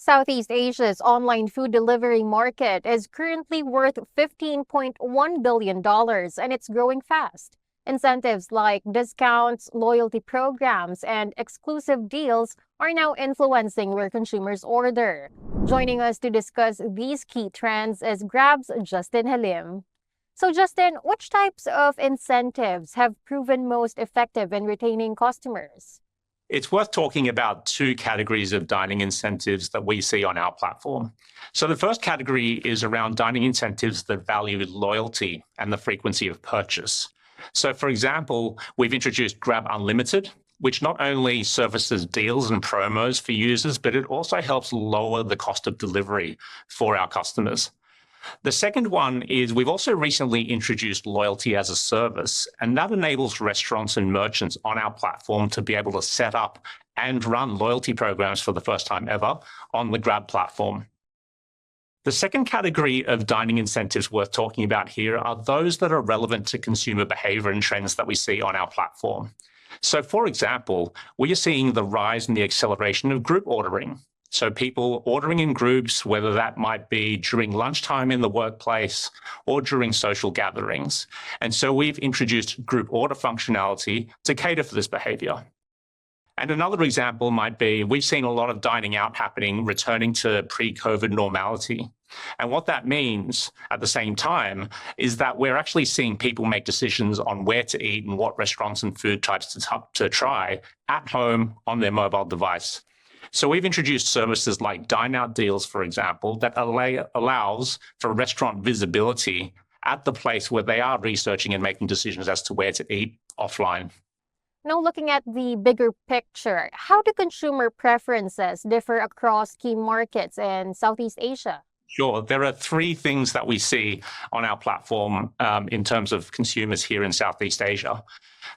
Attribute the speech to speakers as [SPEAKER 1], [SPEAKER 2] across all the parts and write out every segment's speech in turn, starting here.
[SPEAKER 1] Southeast Asia's online food delivery market is currently worth $15.1 billion and it's growing fast. Incentives like discounts, loyalty programs, and exclusive deals are now influencing where consumers order. Joining us to discuss these key trends is Grab's Justin Halim. So Justin, which types of incentives have proven most effective in retaining customers?
[SPEAKER 2] It's worth talking about two categories of dining incentives that we see on our platform. So the first category is around dining incentives that value loyalty and the frequency of purchase. So for example, we've introduced Grab Unlimited, which not only services deals and promos for users, but it also helps lower the cost of delivery for our customers. The second one is we've also recently introduced loyalty as a service, and that enables restaurants and merchants on our platform to be able to set up and run loyalty programs for the first time ever on the Grab platform. The second category of dining incentives worth talking about here are those that are relevant to consumer behavior and trends that we see on our platform. So for example, we are seeing the rise in the acceleration of group ordering. So people ordering in groups, whether that might be during lunchtime in the workplace or during social gatherings. And so we've introduced group order functionality to cater for this behavior. And another example might be we've seen a lot of dining out happening, returning to pre-COVID normality. And what that means at the same time is that we're actually seeing people make decisions on where to eat and what restaurants and food types to try at home on their mobile device. So we've introduced services like Dine Out Deals, for example, that allows for restaurant visibility at the place where they are researching and making decisions as to where to eat offline.
[SPEAKER 1] Now, looking at the bigger picture, how do consumer preferences differ across key markets in Southeast Asia?
[SPEAKER 2] Sure. There are three things that we see on our platform in terms of consumers here in Southeast Asia.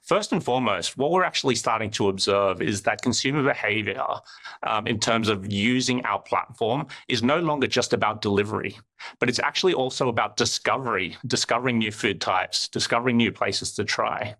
[SPEAKER 2] First and foremost, what we're actually starting to observe is that consumer behavior in terms of using our platform is no longer just about delivery, but it's actually also about discovery, discovering new food types, discovering new places to try.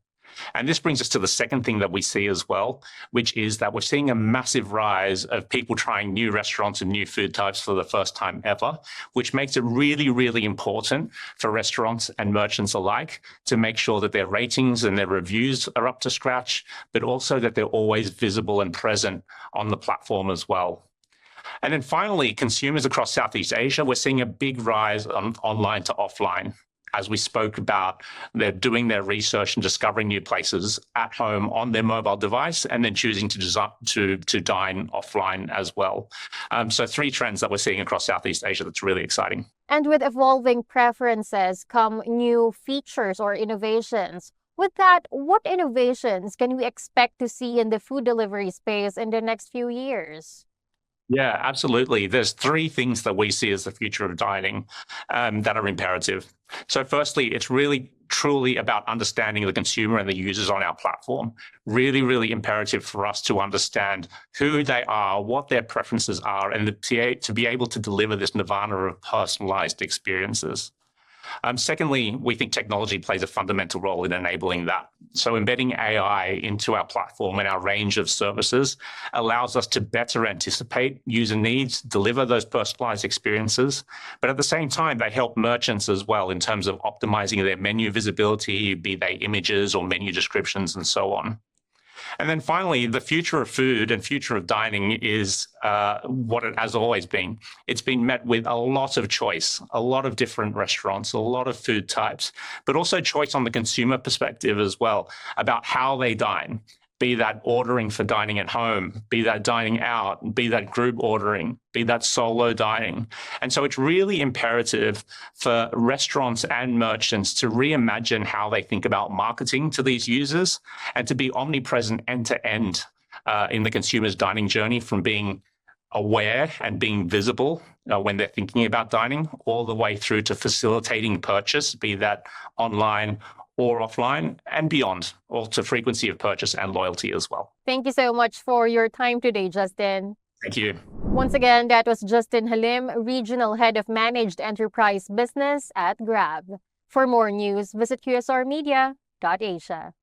[SPEAKER 2] And this brings us to the second thing that we see as well, which is that we're seeing a massive rise of people trying new restaurants and new food types for the first time ever, which makes it really, really important for restaurants and merchants alike to make sure that their ratings and their reviews are up to scratch, but also that they're always visible and present on the platform as well. And then finally, consumers across Southeast Asia, we're seeing a big rise on online to offline. As we spoke about, they're doing their research and discovering new places at home on their mobile device and then choosing to dine offline as well. So three trends that we're seeing across Southeast Asia that's really exciting.
[SPEAKER 1] And with evolving preferences come new features or innovations. With that, what innovations can we expect to see in the food delivery space in the next few years?
[SPEAKER 2] Yeah, absolutely. There's three things that we see as the future of dining that are imperative. So firstly, it's really truly about understanding the consumer and the users on our platform. Really, really imperative for us to understand who they are, what their preferences are, and to be able to deliver this nirvana of personalized experiences. Secondly, we think technology plays a fundamental role in enabling that. So embedding AI into our platform and our range of services allows us to better anticipate user needs, deliver those personalized experiences, but at the same time, they help merchants as well in terms of optimizing their menu visibility, be they images or menu descriptions and so on. And then finally, the future of food and future of dining is what it has always been. It's been met with a lot of choice, a lot of different restaurants, a lot of food types, but also choice on the consumer perspective as well about how they dine. Be that ordering for dining at home, be that dining out, be that group ordering, be that solo dining. And so it's really imperative for restaurants and merchants to reimagine how they think about marketing to these users and to be omnipresent end to end in the consumer's dining journey, from being aware and being visible when they're thinking about dining, all the way through to facilitating purchase, be that online or offline and beyond, all to frequency of purchase and loyalty as well.
[SPEAKER 1] Thank you so much for your time today, Justin.
[SPEAKER 2] Thank you.
[SPEAKER 1] Once again, that was Justin Halim, Regional Head of Managed Enterprise Business at Grab. For more news, visit QSR Media Asia.